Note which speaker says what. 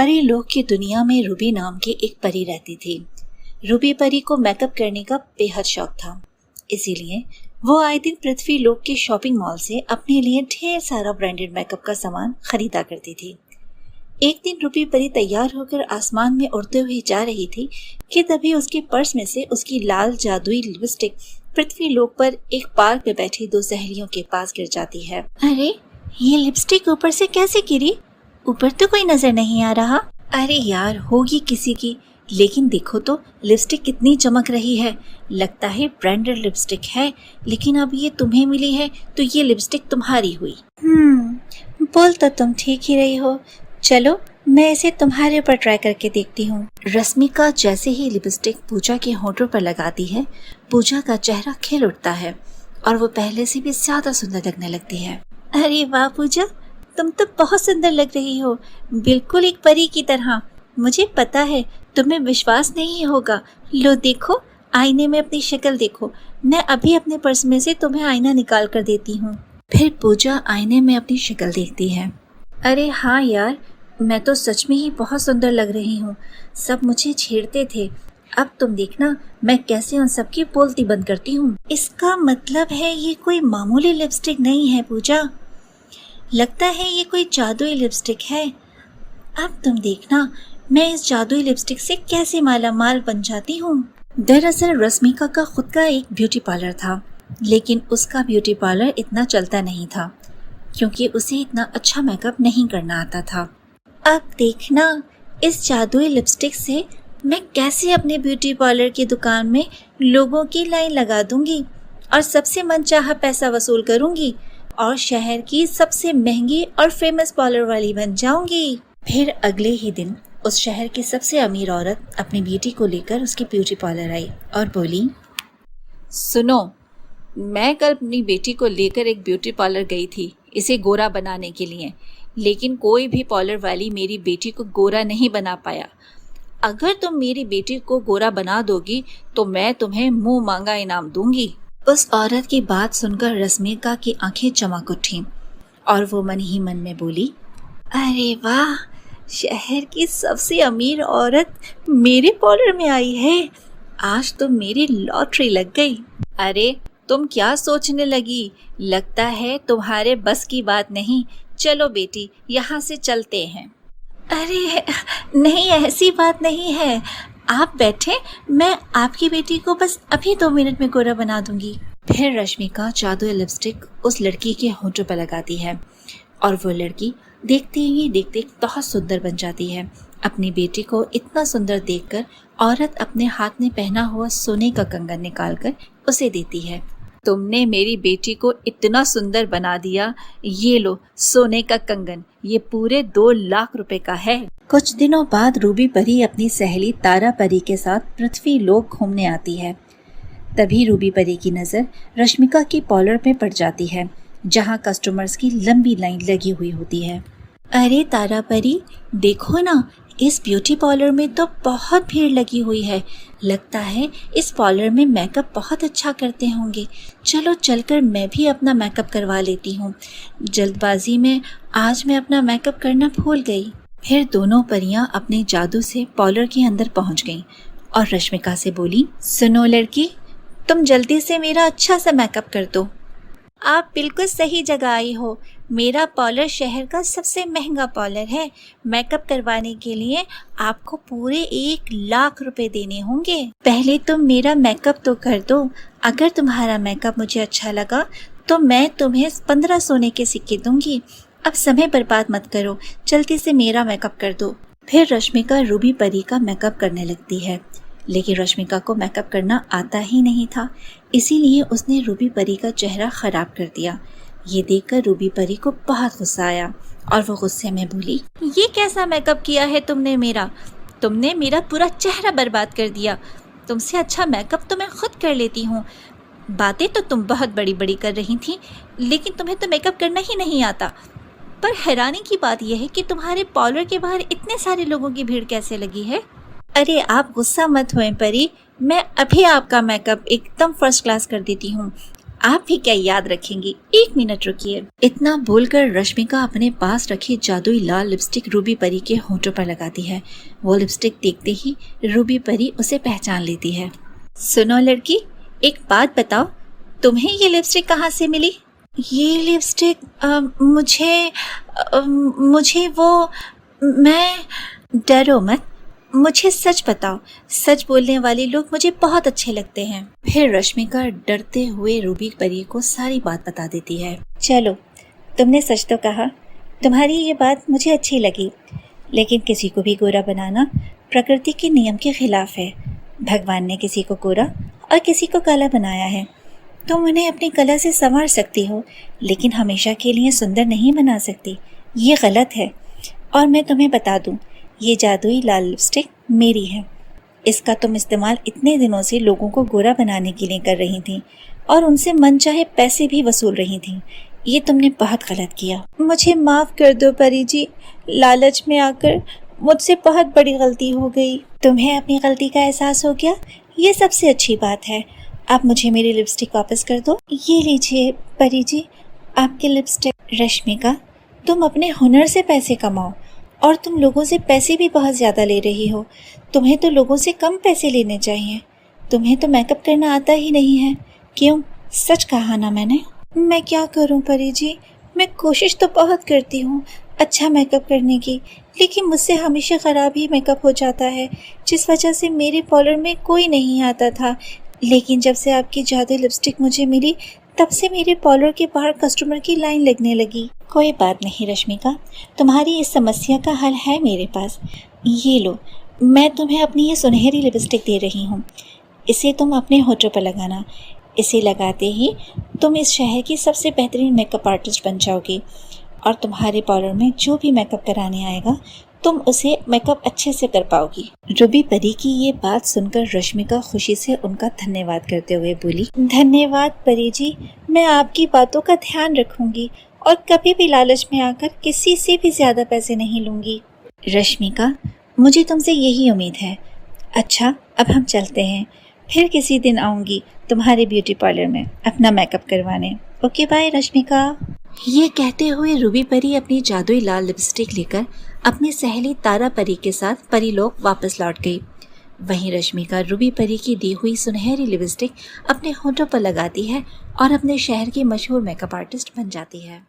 Speaker 1: परी लोक की दुनिया में रूबी नाम की एक परी रहती थी। रूबी परी को मेकअप करने का बेहद शौक था, इसीलिए वो आए दिन पृथ्वी लोक के शॉपिंग मॉल से अपने लिए ढेर सारा ब्रांडेड मेकअप का सामान खरीदा करती थी। एक दिन रूबी परी तैयार होकर आसमान में उड़ते हुए जा रही थी कि तभी उसके पर्स में से उसकी लाल जादुई लिपस्टिक पृथ्वी लोक पर एक पार्क में बैठी दो सहेलियों के पास गिर जाती है। अरे, ये लिपस्टिक ऊपर से कैसे गिरी? ऊपर तो कोई नजर नहीं आ रहा। अरे यार, होगी किसी की, लेकिन देखो तो लिपस्टिक कितनी चमक रही है। लगता है ब्रांडेड लिपस्टिक है, लेकिन अब ये तुम्हें मिली है तो ये लिपस्टिक तुम्हारी हुई। बोल तो तुम ठीक ही रही हो। चलो, मैं इसे तुम्हारे ऊपर ट्राई करके देखती हूँ। रश्मिका जैसे ही लिपस्टिक पूजा के होठों पर लगाती है, पूजा का चेहरा खिल उठता है और वो पहले से भी ज्यादा सुंदर लगने लगती है। अरे वाह पूजा, तुम तो बहुत सुंदर लग रही हो, बिल्कुल एक परी की तरह। मुझे पता है तुम्हें विश्वास नहीं होगा। लो देखो, आईने में अपनी शक्ल देखो। मैं अभी अपने पर्स में से तुम्हें आईना निकाल कर देती हूँ। फिर पूजा आईने में अपनी शक्ल देखती है। अरे हाँ यार, मैं तो सच में ही बहुत सुंदर लग रही हूँ। सब मुझे छेड़ते थे, अब तुम देखना मैं कैसे उन सबकी बोलती बंद करती हूँ। इसका मतलब है ये कोई मामूली लिपस्टिक नहीं है पूजा, लगता है ये कोई जादुई लिपस्टिक है। अब तुम देखना मैं इस जादुई लिपस्टिक से कैसे मालामाल बन जाती हूँ। दरअसल रश्मिका का खुद का एक ब्यूटी पार्लर था, लेकिन उसका ब्यूटी पार्लर इतना चलता नहीं था क्योंकि उसे इतना अच्छा मेकअप नहीं करना आता था। अब देखना इस जादुई लिपस्टिक से मैं कैसे अपने ब्यूटी पार्लर की दुकान में लोगों की लाइन लगा दूंगी और सबसे मनचाहा पैसा वसूल करूंगी और शहर की सबसे महंगी और फेमस पार्लर वाली बन जाऊंगी। फिर अगले ही दिन उस शहर की सबसे अमीर औरत अपनी बेटी को लेकर उसके ब्यूटी पार्लर आई और बोली,
Speaker 2: सुनो, मैं कल अपनी बेटी को लेकर एक ब्यूटी पार्लर गई थी इसे गोरा बनाने के लिए, लेकिन कोई भी पार्लर वाली मेरी बेटी को गोरा नहीं बना पाया। अगर तुम मेरी बेटी को गोरा बना दोगी तो मैं तुम्हें मुंह मांगा इनाम दूंगी।
Speaker 1: उस औरत की बात सुनकर रश्मिका की आंखें चमक उठी और वो मन ही मन में बोली, अरे वाह, शहर की सबसे अमीर औरत मेरे पार्लर में आई है। आज तो मेरी लॉटरी लग गई।
Speaker 2: अरे तुम क्या सोचने लगी? लगता है तुम्हारे बस की बात नहीं। चलो बेटी, यहाँ से चलते हैं।
Speaker 1: अरे नहीं, ऐसी बात नहीं है, आप बैठे, मैं आपकी बेटी को बस अभी 2 मिनट में गोरा बना दूंगी। फिर रश्मिका जादुई लिपस्टिक उस लड़की के होठों पर लगाती है और वो लड़की देखते ही देखते बहुत सुंदर बन जाती है। अपनी बेटी को इतना सुंदर देखकर औरत अपने हाथ में पहना हुआ सोने का कंगन निकालकर उसे देती है।
Speaker 2: तुमने मेरी बेटी को इतना सुंदर बना दिया, ये लो सोने का कंगन, ये पूरे 2 लाख रुपए का है।
Speaker 1: कुछ दिनों बाद रूबी परी अपनी सहेली तारा परी के साथ पृथ्वी लोक घूमने आती है। तभी रूबी परी की नज़र रश्मिका की पार्लर में पड़ जाती है, जहां कस्टमर्स की लंबी लाइन लगी हुई होती है। अरे तारा परी, देखो ना, इस ब्यूटी पार्लर में तो बहुत भीड़ लगी हुई है। लगता है इस पार्लर में मेकअप बहुत अच्छा करते होंगे। चलो चलकर मैं भी अपना मेकअप करवा लेती हूँ। जल्दबाजी में आज मैं अपना मेकअप करना भूल गई। फिर दोनों परियां अपने जादू से पार्लर के अंदर पहुँच गईं और रश्मिका से बोली, सुनो लड़की, तुम जल्दी से मेरा अच्छा सा मेकअप कर दो। आप बिल्कुल सही जगह आई हो। मेरा पार्लर शहर का सबसे महंगा पार्लर है। मेकअप करवाने के लिए आपको पूरे 1 लाख रुपए देने होंगे। पहले तुम मेरा मेकअप तो कर दो। अगर तुम्हारा मेकअप मुझे अच्छा लगा तो मैं तुम्हें 15 सोने के सिक्के दूंगी। अब समय बर्बाद मत करो, जल्दी से मेरा मेकअप कर दो। फिर रश्मिका रूबी परी का मेकअप करने लगती है, लेकिन रश्मिका को मेकअप करना आता ही नहीं था, इसीलिए उसने रूबी परी का चेहरा खराब कर दिया। ये देखकर रूबी परी को बहुत गुस्सा आया और वो गुस्से में बोली, ये कैसा मेकअप किया है तुमने मेरा? तुमने मेरा पूरा चेहरा बर्बाद कर दिया। तुमसे अच्छा मेकअप तो मैं खुद कर लेती हूँ। बातें तो तुम बहुत बड़ी बड़ी कर रही थी, लेकिन तुम्हें तो मेकअप करना ही नहीं आता। पर हैरानी की बात यह है कि तुम्हारे पार्लर के बाहर इतने सारे लोगों की भीड़ कैसे लगी है? अरे आप गुस्सा मत होएं परी, मैं अभी आपका मेकअप एकदम फर्स्ट क्लास कर देती हूँ। आप भी क्या याद रखेंगी, 1 मिनट रुकिए। इतना बोलकर रश्मिका अपने पास रखी जादुई लाल लिपस्टिक रूबी परी के होंठों पर लगाती है। वो लिपस्टिक देखते ही रूबी परी उसे पहचान लेती है। सुनो लड़की, एक बात बताओ, तुम्हें ये लिपस्टिक कहाँ से मिली? ये लिपस्टिक मुझे वो मैं डरो मत, मुझे सच बताओ। सच बोलने वाले लोग मुझे बहुत अच्छे लगते हैं। फिर रश्मिका डरते हुए रूबी परी को सारी बात बता देती है। चलो, तुमने सच तो कहा, तुम्हारी ये बात मुझे अच्छी लगी, लेकिन किसी को भी गोरा बनाना प्रकृति के नियम के खिलाफ है। भगवान ने किसी को गोरा और किसी को काला बनाया है। तुम उन्हें अपनी कला से संवार सकती हो, लेकिन हमेशा के लिए सुंदर नहीं बना सकती। ये गलत है। और मैं तुम्हें बता दूं, ये जादुई लाल लिपस्टिक मेरी है। इसका तुम इस्तेमाल इतने दिनों से लोगों को गोरा बनाने के लिए कर रही थी और उनसे मनचाहे पैसे भी वसूल रही थी। ये तुमने बहुत गलत किया। मुझे माफ़ कर दो परी जी, लालच में आकर मुझसे बहुत बड़ी गलती हो गई। तुम्हें अपनी गलती का एहसास हो गया, ये सबसे अच्छी बात है। आप मुझे मेरी लिपस्टिक वापस कर दो। ये लीजिए परी जी, आपकी लिपस्टिक। रश्मिका, तुम अपने हुनर से पैसे कमाओ और तुम लोगों से पैसे भी बहुत ज़्यादा ले रही हो। तुम्हें तो लोगों से कम पैसे लेने चाहिए। तुम्हें तो मेकअप करना आता ही नहीं है। क्यों, सच कहा ना मैंने? मैं क्या करूं परी जी, मैं कोशिश तो बहुत करती हूँ अच्छा मेकअप करने की, लेकिन मुझसे हमेशा ख़राब ही मेकअप हो जाता है, जिस वजह से मेरे पार्लर में कोई नहीं आता था। लेकिन जब से आपकी जादुई लिपस्टिक मुझे मिली, तब से मेरे पार्लर के बाहर कस्टमर की लाइन लगने लगी। कोई बात नहीं रश्मिका, तुम्हारी इस समस्या का हल है मेरे पास। ये लो, मैं तुम्हें अपनी ये सुनहरी लिपस्टिक दे रही हूँ। इसे तुम अपने होठों पर लगाना। इसे लगाते ही तुम इस शहर की सबसे बेहतरीन मेकअप आर्टिस्ट बन जाओगी और तुम्हारे पार्लर में जो भी मेकअप कराने आएगा, तुम उसे मेकअप अच्छे से कर पाओगी। रूबी परी की ये बात सुनकर रश्मिका खुशी से उनका धन्यवाद करते हुए बोली, धन्यवाद परी जी, मैं आपकी बातों का ध्यान रखूंगी और कभी भी लालच में आकर किसी से भी ज़्यादा पैसे नहीं लूंगी। रश्मिका, मुझे तुमसे यही उम्मीद है। अच्छा, अब हम चलते हैं। फिर किसी दिन आऊँगी तुम्हारे ब्यूटी पार्लर में अपना मेकअप करवाने। Okay bye Rashmika. ये कहते हुए रूबी परी अपनी जादुई लाल लिपस्टिक लेकर अपनी सहेली तारा परी के साथ परीलोक वापस लौट गई। वहीं रश्मिका रूबी परी की दी हुई सुनहरी लिपस्टिक अपने होठों पर लगाती है और अपने शहर की मशहूर मेकअप आर्टिस्ट बन जाती है।